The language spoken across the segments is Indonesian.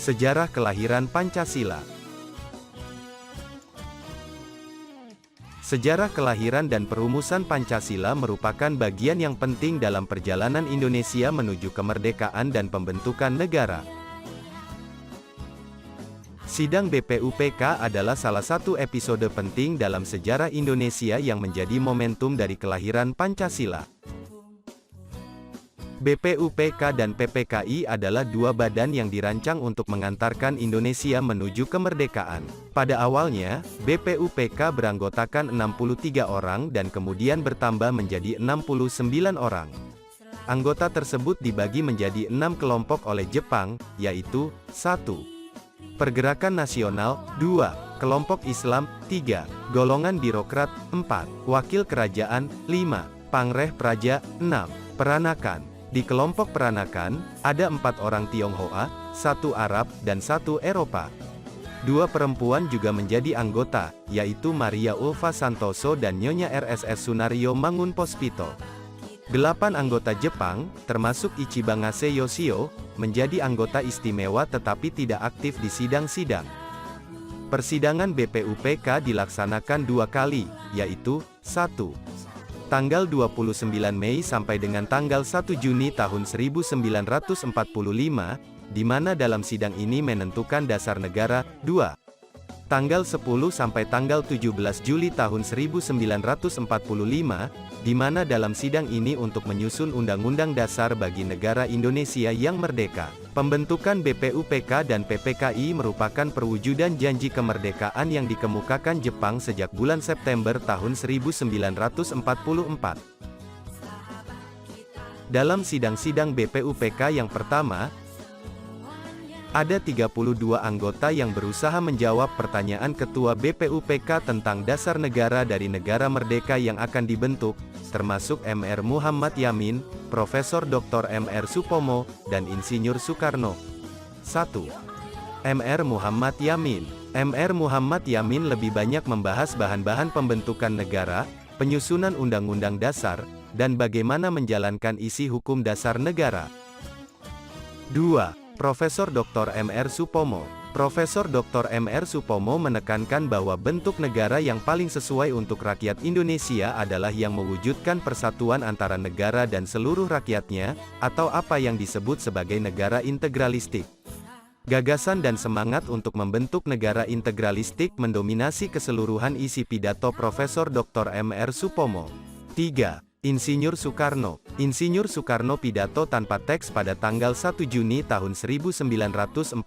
Sejarah kelahiran Pancasila. Sejarah kelahiran dan perumusan Pancasila merupakan bagian yang penting dalam perjalanan Indonesia menuju kemerdekaan dan pembentukan negara. Sidang BPUPK adalah salah satu episode penting dalam sejarah Indonesia yang menjadi momentum dari kelahiran Pancasila. BPUPK dan PPKI adalah dua badan yang dirancang untuk mengantarkan Indonesia menuju kemerdekaan. Pada awalnya, BPUPK beranggotakan 63 orang dan kemudian bertambah menjadi 69 orang. Anggota tersebut dibagi menjadi 6 kelompok oleh Jepang, yaitu 1. Pergerakan Nasional, 2. Kelompok Islam, 3. Golongan Birokrat, 4. Wakil Kerajaan, 5. Pangreh Praja, 6. Peranakan. Di kelompok peranakan, ada 4 orang Tionghoa, 1 Arab, dan 1 Eropa. 2 perempuan juga menjadi anggota, yaitu Maria Ulfa Santoso dan Nyonya RSS Sunario Mangunpospito. 8 anggota Jepang, termasuk Ichibangase Yoshio, menjadi anggota istimewa tetapi tidak aktif di sidang-sidang. Persidangan BPUPK dilaksanakan 2 kali, yaitu, 1. Tanggal 29 Mei sampai dengan tanggal 1 Juni tahun 1945, di mana dalam sidang ini menentukan dasar negara. 2. Tanggal 10 sampai tanggal 17 Juli tahun 1945, di mana dalam sidang ini untuk menyusun Undang-Undang Dasar bagi negara Indonesia yang merdeka. Pembentukan BPUPK dan PPKI merupakan perwujudan janji kemerdekaan yang dikemukakan Jepang sejak bulan September tahun 1944. Dalam sidang-sidang BPUPK yang pertama, ada 32 anggota yang berusaha menjawab pertanyaan Ketua BPUPK tentang dasar negara dari negara merdeka yang akan dibentuk, termasuk Mr. Muhammad Yamin, Profesor Dr. Mr. Supomo, dan Insinyur Soekarno. 1. Mr. Muhammad Yamin. Mr. Muhammad Yamin lebih banyak membahas bahan-bahan pembentukan negara, penyusunan undang-undang dasar, dan bagaimana menjalankan isi hukum dasar negara. 2. Profesor Dr. Mr. Supomo. Profesor Dr. Mr. Supomo menekankan bahwa bentuk negara yang paling sesuai untuk rakyat Indonesia adalah yang mewujudkan persatuan antara negara dan seluruh rakyatnya, atau apa yang disebut sebagai negara integralistik. Gagasan dan semangat untuk membentuk negara integralistik mendominasi keseluruhan isi pidato Profesor Dr. Mr. Supomo. 3. Insinyur Soekarno. Insinyur Soekarno pidato tanpa teks pada tanggal 1 Juni tahun 1945.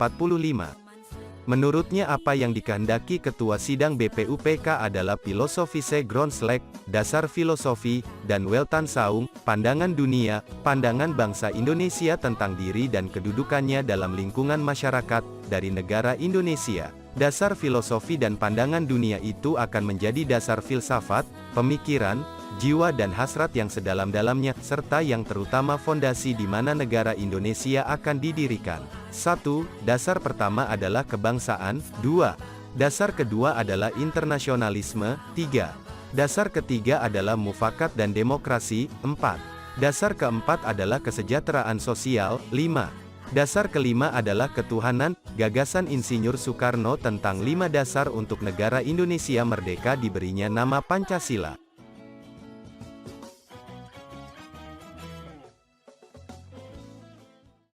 Menurutnya apa yang dikehendaki Ketua Sidang BPUPK adalah filosofische Grundslag, dasar filosofi, dan Weltanschauung, pandangan dunia, pandangan bangsa Indonesia tentang diri dan kedudukannya dalam lingkungan masyarakat, dari negara Indonesia. Dasar filosofi dan pandangan dunia itu akan menjadi dasar filsafat, pemikiran, jiwa dan hasrat yang sedalam-dalamnya, serta yang terutama fondasi di mana negara Indonesia akan didirikan. 1. Dasar pertama adalah kebangsaan. 2. Dasar kedua adalah internasionalisme. 3. Dasar ketiga adalah mufakat dan demokrasi. 4. Dasar keempat adalah kesejahteraan sosial. 5. Dasar kelima adalah ketuhanan. Gagasan Insinyur Soekarno tentang 5 dasar untuk negara Indonesia merdeka diberinya nama Pancasila.